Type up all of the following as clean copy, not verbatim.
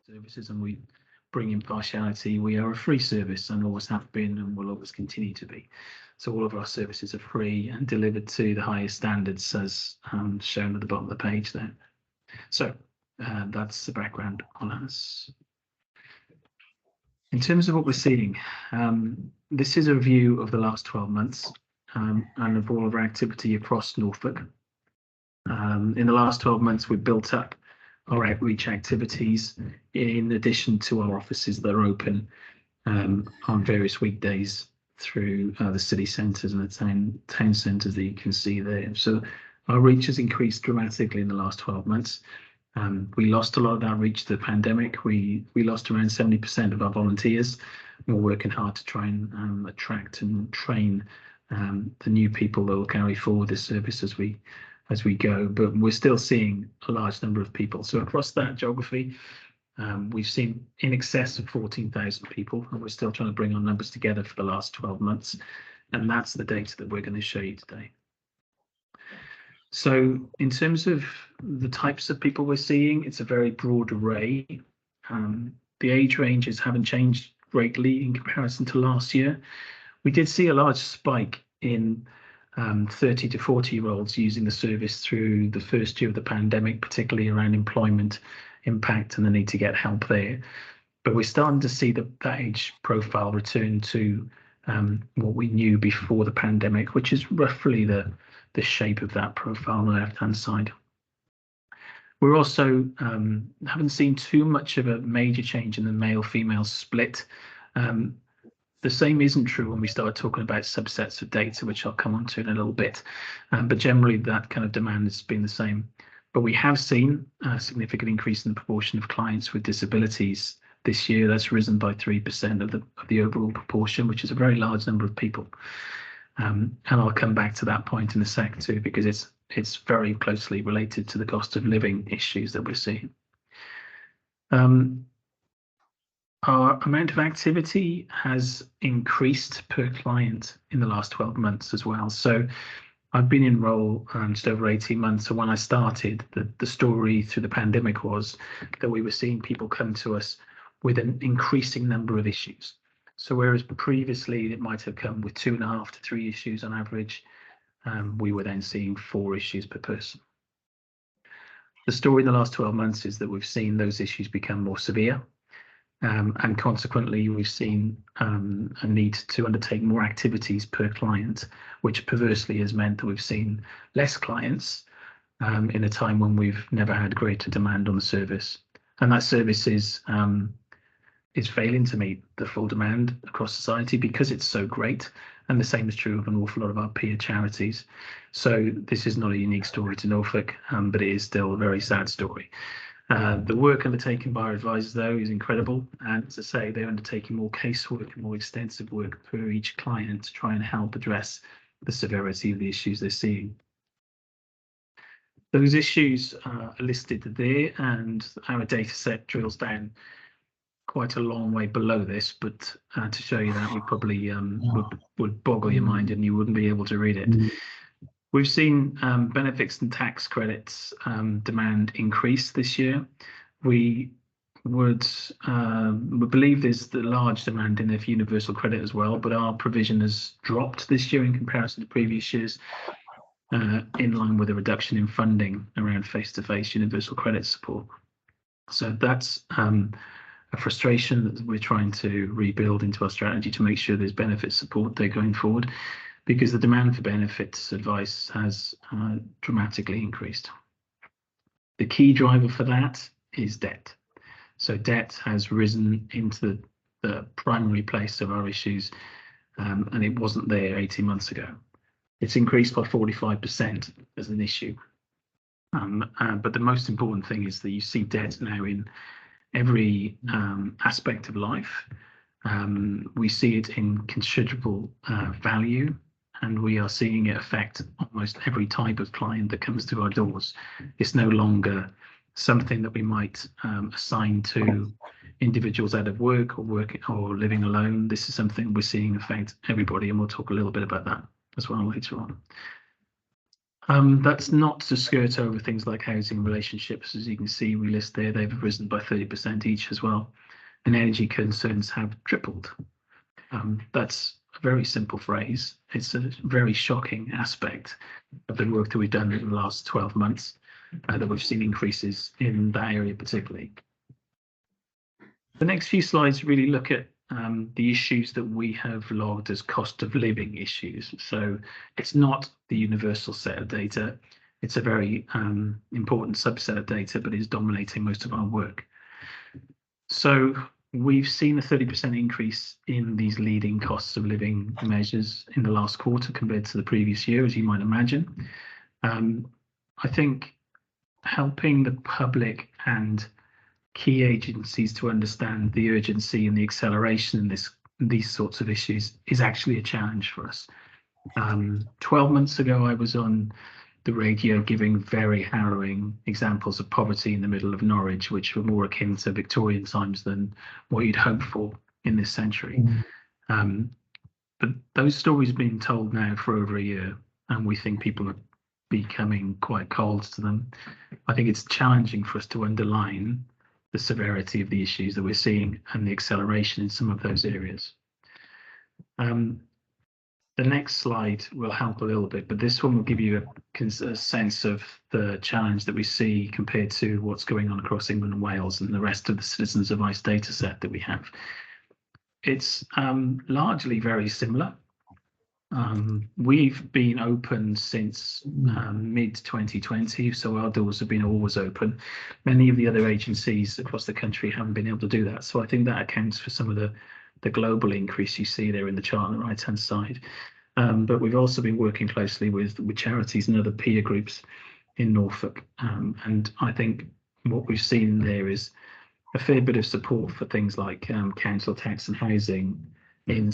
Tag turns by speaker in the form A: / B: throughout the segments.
A: Services, and we bring impartiality. We are a free service and always have been and will always continue to be. So all of our services are free and delivered to the highest standards, as shown at the bottom of the page there. So that's the background on us. In terms of what we're seeing, this is a review of the last 12 months and of all of our activity across Norfolk. In the last 12 months, we've built up our outreach activities in addition to our offices that are open on various weekdays through the city centres and the town centres that you can see there. So our reach has increased dramatically in the last 12 months. We lost a lot of that reach to the pandemic. We lost around 70% of our volunteers. We're working hard to try and attract and train the new people that will carry forward this service as we go, but we're still seeing a large number of people. So across that geography, we've seen in excess of 14,000 people, and we're still trying to bring our numbers together for the last 12 months. And that's the data that we're going to show you today. So in terms of the types of people we're seeing, it's a very broad array. The age ranges haven't changed greatly in comparison to last year. We did see a large spike in 30 to 40-year-olds using the service through the first year of the pandemic, particularly around employment impact and the need to get help there. But we're starting to see that age profile return to what we knew before the pandemic, which is roughly the shape of that profile on the left-hand side. We're also haven't seen too much of a major change in the male-female split. The same isn't true when we start talking about subsets of data, which I'll come on to in a little bit. But generally, that kind of demand has been the same. But we have seen a significant increase in the proportion of clients with disabilities this year. That's risen by 3% of the overall proportion, which is a very large number of people. And I'll come back to that point in a sec too, because it's very closely related to the cost of living issues that we're seeing. Our amount of activity has increased per client in the last 12 months as well. So I've been in role just over 18 months. So when I started, the story through the pandemic was that we were seeing people come to us with an increasing number of issues. So whereas previously it might have come with 2.5 to 3 issues on average, we were then seeing 4 issues per person. The story in the last 12 months is that we've seen those issues become more severe. And consequently, we've seen a need to undertake more activities per client, which perversely has meant that we've seen less clients in a time when we've never had greater demand on the service. And that service is failing to meet the full demand across society because it's so great. And the same is true of an awful lot of our peer charities. So this is not a unique story to Norfolk, but it is still a very sad story. The work undertaken by our advisors, though, is incredible. And as I say, they're undertaking more casework and more extensive work per each client to try and help address the severity of the issues they're seeing. Those issues are listed there, and our data set drills down quite a long way below this, but to show you that, we probably would boggle your mind and you wouldn't be able to read it. We've seen benefits and tax credits demand increase this year. We believe there's the large demand in there for universal credit as well, but our provision has dropped this year in comparison to previous years, in line with a reduction in funding around face-to-face universal credit support. So that's a frustration that we're trying to rebuild into our strategy to make sure there's benefit support there going forward, because the demand for benefits advice has dramatically increased. The key driver for that is debt. So debt has risen into the primary place of our issues, and it wasn't there 18 months ago. It's increased by 45% as an issue. But the most important thing is that you see debt now in every aspect of life. We see it in considerable value, and we are seeing it affect almost every type of client that comes to our doors. It's no longer something that we might assign to individuals out of work or living alone. This is something we're seeing affect everybody, and we'll talk a little bit about that as well later on. That's not to skirt over things like housing relationships. As you can see, we list there, they've risen by 30% each as well. And energy concerns have tripled. That's a very simple phrase. It's a very shocking aspect of the work that we've done in the last 12 months that we've seen increases in that area particularly. The next few slides really look at the issues that we have logged as cost of living issues. So it's not the universal set of data. It's a very important subset of data, but is dominating most of our work. So we've seen a 30% increase in these leading costs of living measures in the last quarter compared to the previous year, as you might imagine. I think helping the public and key agencies to understand the urgency and the acceleration in these sorts of issues is actually a challenge for us. 12 months ago, I was on the radio giving very harrowing examples of poverty in the middle of Norwich, which were more akin to Victorian times than what you'd hope for in this century. But those stories have been told now for over a year, and we think people are becoming quite cold to them. I think it's challenging for us to underline the severity of the issues that we're seeing and the acceleration in some of those areas. The next slide will help a little bit, but this one will give you a sense of the challenge that we see compared to what's going on across England and Wales and the rest of the Citizens Advice data set that we have. It's largely very similar. We've been open since mid-2020, so our doors have been always open. Many of the other agencies across the country haven't been able to do that, so I think that accounts for some of the global increase you see there in the chart on the right-hand side. But we've also been working closely with charities and other peer groups in Norfolk, and I think what we've seen there is a fair bit of support for things like council tax and housing. In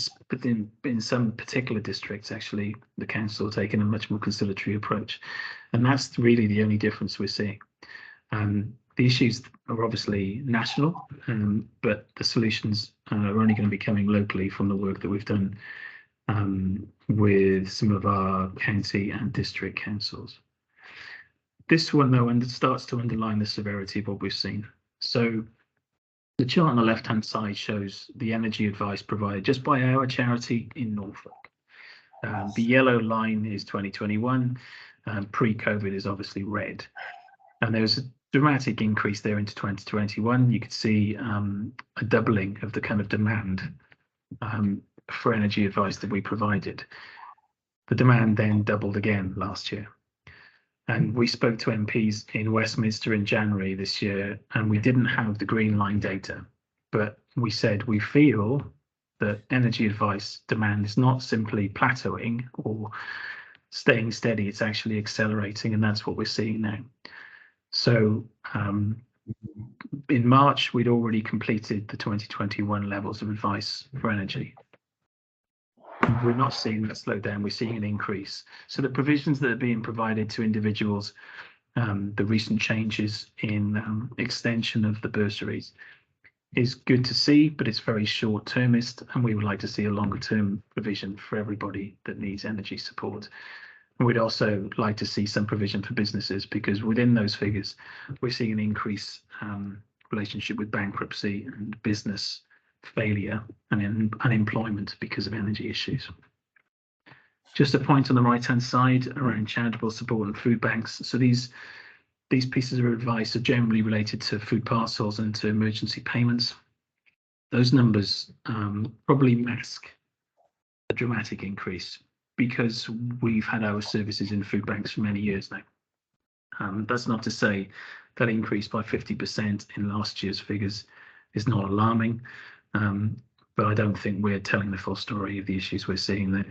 A: some particular districts, actually, the council are taking a much more conciliatory approach, and that's really the only difference we're seeing. The issues are obviously national, but the solutions are only going to be coming locally from the work that we've done with some of our county and district councils. This one, though, starts to underline the severity of what we've seen. So the chart on the left-hand side shows the energy advice provided just by our charity in Norfolk. The yellow line is 2021, pre-COVID is obviously red. And there's a dramatic increase there into 2021. You could see a doubling of the kind of demand for energy advice that we provided. The demand then doubled again last year. And we spoke to MPs in Westminster in January this year, and we didn't have the green line data, but we said we feel that energy advice demand is not simply plateauing or staying steady, it's actually accelerating, and that's what we're seeing now. So in March, we'd already completed the 2021 levels of advice for energy. We're not seeing that slow down, we're seeing an increase. So the provisions that are being provided to individuals, the recent changes in extension of the bursaries is good to see, but it's very short-termist, and we would like to see a longer-term provision for everybody that needs energy support. And we'd also like to see some provision for businesses, because within those figures, we're seeing an increase relationship with bankruptcy and business failure and unemployment because of energy issues. Just a point on the right-hand side around charitable support and food banks. So these pieces of advice are generally related to food parcels and to emergency payments. Those numbers probably mask a dramatic increase because we've had our services in food banks for many years now. That's not to say that increase by 50% in last year's figures is not alarming. But I don't think we're telling the full story of the issues we're seeing there.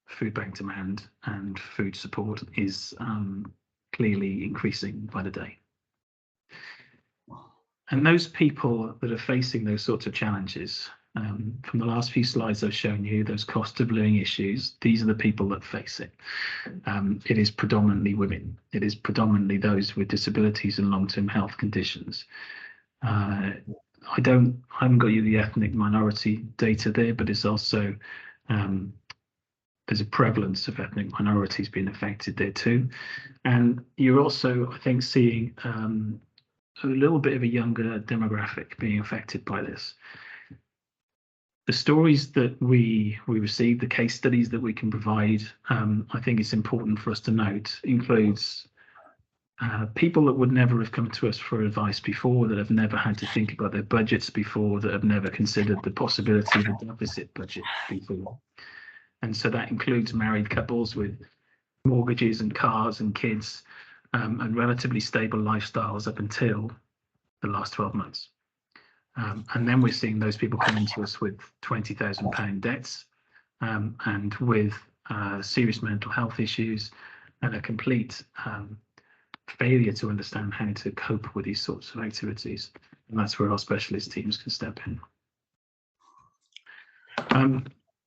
A: Food bank demand and food support is clearly increasing by the day. And those people that are facing those sorts of challenges, from the last few slides I've shown you, those cost of living issues, these are the people that face it. It is predominantly women. It is predominantly those with disabilities and long-term health conditions. I haven't got you the ethnic minority data there, but it's also there's a prevalence of ethnic minorities being affected there too. And you're also, I think, seeing a little bit of a younger demographic being affected by this. The stories that we receive, the case studies that we can provide, I think it's important for us to note, includes people that would never have come to us for advice before, that have never had to think about their budgets before, that have never considered the possibility of a deficit budget before. And so that includes married couples with mortgages and cars and kids, and relatively stable lifestyles up until the last 12 months. And then we're seeing those people coming to us with £20,000 debts, and with serious mental health issues and a complete failure to understand how to cope with these sorts of activities. And that's where our specialist teams can step in.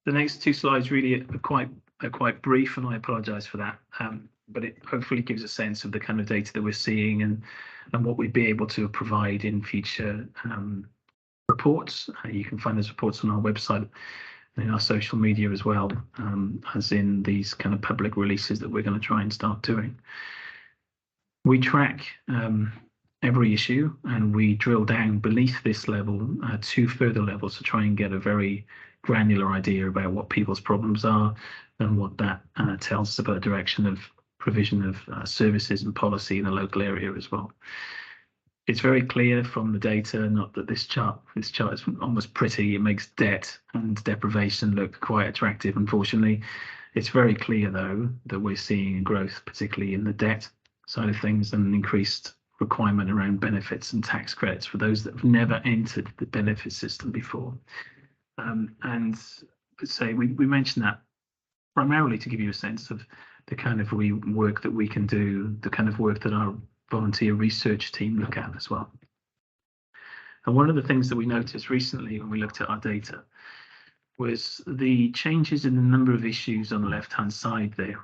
A: The next two slides really are quite brief, and I apologise for that. But it hopefully gives a sense of the kind of data that we're seeing and what we'd be able to provide in future reports. You can find those reports on our website and in our social media as well, as in these kind of public releases that we're going to try and start doing. We track every issue, and we drill down beneath this level to further levels to try and get a very granular idea about what people's problems are and what that tells us about the direction of provision of services and policy in the local area as well. It's very clear from the data, not that this chart is almost pretty, it makes debt and deprivation look quite attractive, unfortunately. It's very clear, though, that we're seeing growth, particularly in the debt side of things, and an increased requirement around benefits and tax credits for those that have never entered the benefit system before. And say we mentioned that primarily to give you a sense of the kind of work that we can do, the kind of work that our volunteer research team look at as well. And one of the things that we noticed recently when we looked at our data was the changes in the number of issues on the left-hand side there.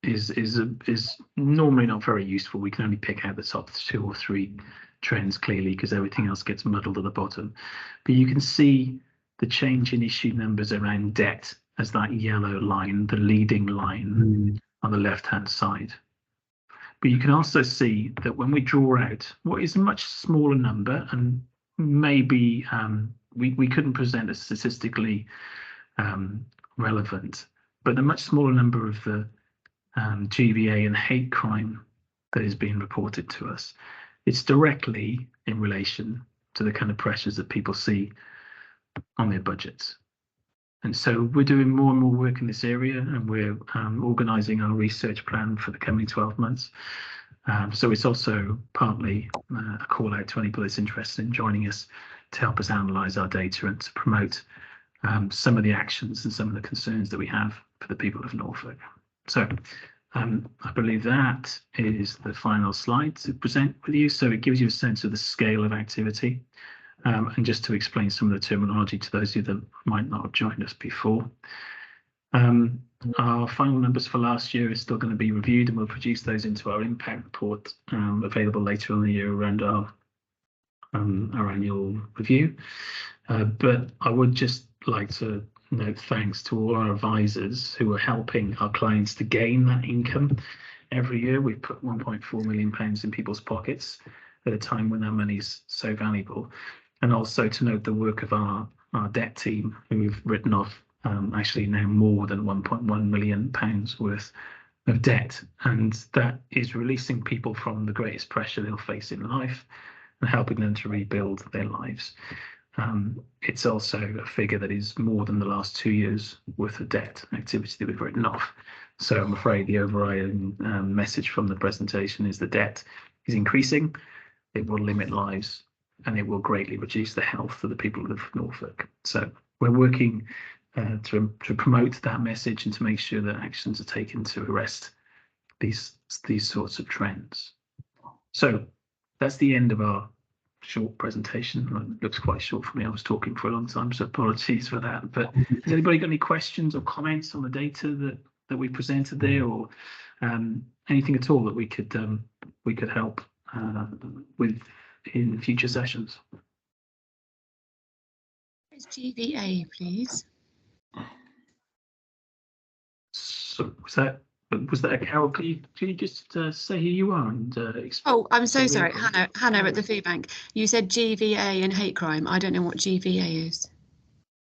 A: Is normally not very useful. We can only pick out the top 2 or 3 trends clearly because everything else gets muddled at the bottom. But you can see the change in issue numbers around debt as that yellow line, the leading line on the left-hand side. But you can also see that when we draw out what is a much smaller number, and maybe we couldn't present a statistically relevant, but a much smaller number of the GBA and hate crime that is being reported to us, it's directly in relation to the kind of pressures that people see on their budgets. And so we're doing more and more work in this area, and we're organising our research plan for the coming 12 months. So it's also partly a call out to anybody that's interested in joining us to help us analyse our data and to promote some of the actions and some of the concerns that we have for the people of Norfolk. So I believe that is the final slide to present with you. So it gives you a sense of the scale of activity. And just to explain some of the terminology to those of you that might not have joined us before. Our final numbers for last year is still going to be reviewed, and we'll produce those into our impact report, available later on in the year around our annual review. But I would just like to note thanks to all our advisors who are helping our clients to gain that income. Every year we've put £1.4 million in people's pockets at a time when that money's so valuable. And also to note the work of our debt team, who we've written off actually now more than £1.1 million worth of debt. And that is releasing people from the greatest pressure they'll face in life and helping them to rebuild their lives. It's also a figure that is more than the last 2 years worth of debt activity that we've written off. So I'm afraid the overriding message from the presentation is the debt is increasing. It will limit lives, and it will greatly reduce the health of the people of Norfolk. So we're working to promote that message and to make sure that actions are taken to arrest these sorts of trends. So that's the end of our short presentation. It looks quite short for me. I was talking for a long time, so apologies for that. But has anybody got any questions or comments on the data that we presented there, or anything at all that we could help with in future sessions?
B: It's GVA, please.
A: So was that a Carol? Can you just say who you are and
B: Oh, I'm so sorry, Hannah at the food bank. You said GVA and hate crime. I don't know what GVA is.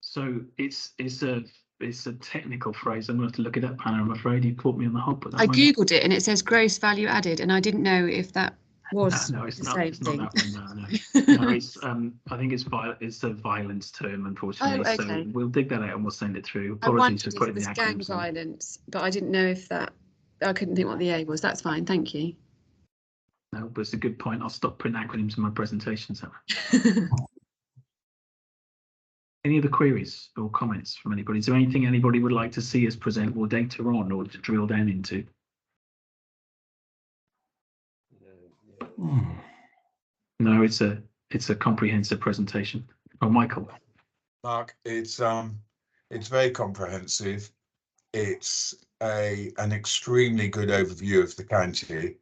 A: So it's a technical phrase. I'm going to have to look it up, Hannah. I'm afraid you caught me on the hop.
B: I googled it and it says gross value added, and I didn't know if that was
A: no, it's
B: the
A: not.
B: same
A: It's
B: thing.
A: not that one. No. It's I think it's a violence term, unfortunately.
B: Oh, okay.
A: So we'll dig that out and we'll send it through.
B: I
A: Apologies
B: wondered
A: for
B: if
A: putting
B: it
A: the
B: was gang
A: acronyms on.
B: violence, but I didn't know if that. I couldn't think what the A was. That's fine. Thank you.
A: No, but it's a good point. I'll stop putting acronyms in my presentations. Any other queries or comments from anybody? Is there anything anybody would like to see us present more data on or to drill down into? No, it's a comprehensive presentation. Oh, Michael.
C: Mark, it's very comprehensive. It's an extremely good overview of the county.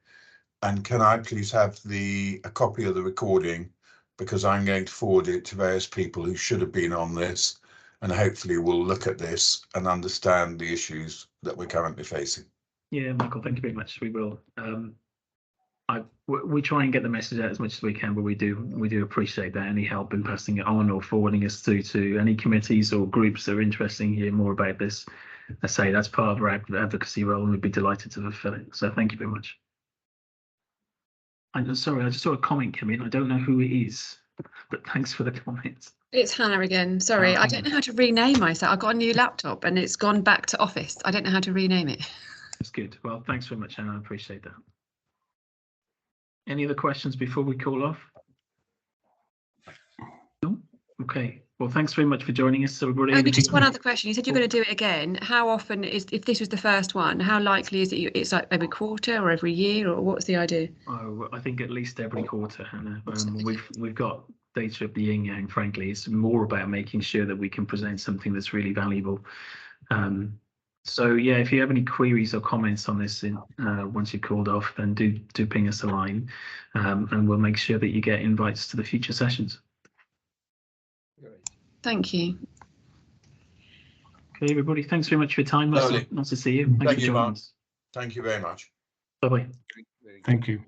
C: And can I please have a copy of the recording, because I'm going to forward it to various people who should have been on this, and hopefully will look at this and understand the issues that we're currently facing.
A: Yeah, Michael, thank you very much. We will. We try and get the message out as much as we can, but we do appreciate that. Any help in passing it on or forwarding us through to any committees or groups that are interested in hearing more about this, I say that's part of our advocacy role, and we'd be delighted to fulfill it. So thank you very much. I'm sorry, I just saw a comment come in. I don't know who it is, but thanks for the comment.
B: It's Hannah again. Sorry, I don't know how to rename myself. I got a new laptop and it's gone back to Office. I don't know how to rename it.
A: That's good. Well, thanks very much, Hannah. I appreciate that. Any other questions before we call off? No? Okay. Well, thanks very much for joining us, everybody.
B: Maybe just one other question. You said you're going to do it again. How often if this was the first one, how likely is it it's like every quarter or every year, or what's the idea?
A: Oh, I think at least every quarter, Hannah. We've got data of the yin yang, frankly. It's more about making sure that we can present something that's really valuable. So yeah, if you have any queries or comments on this once you've called off, then do ping us a line, and we'll make sure that you get invites to the future sessions.
B: Thank you.
A: Okay, everybody, thanks very much for your time. Nice to see you.
C: Thank you,
A: for joining
C: Mark.
A: us.
C: Thank you very much.
A: Bye-bye.
D: Thank you.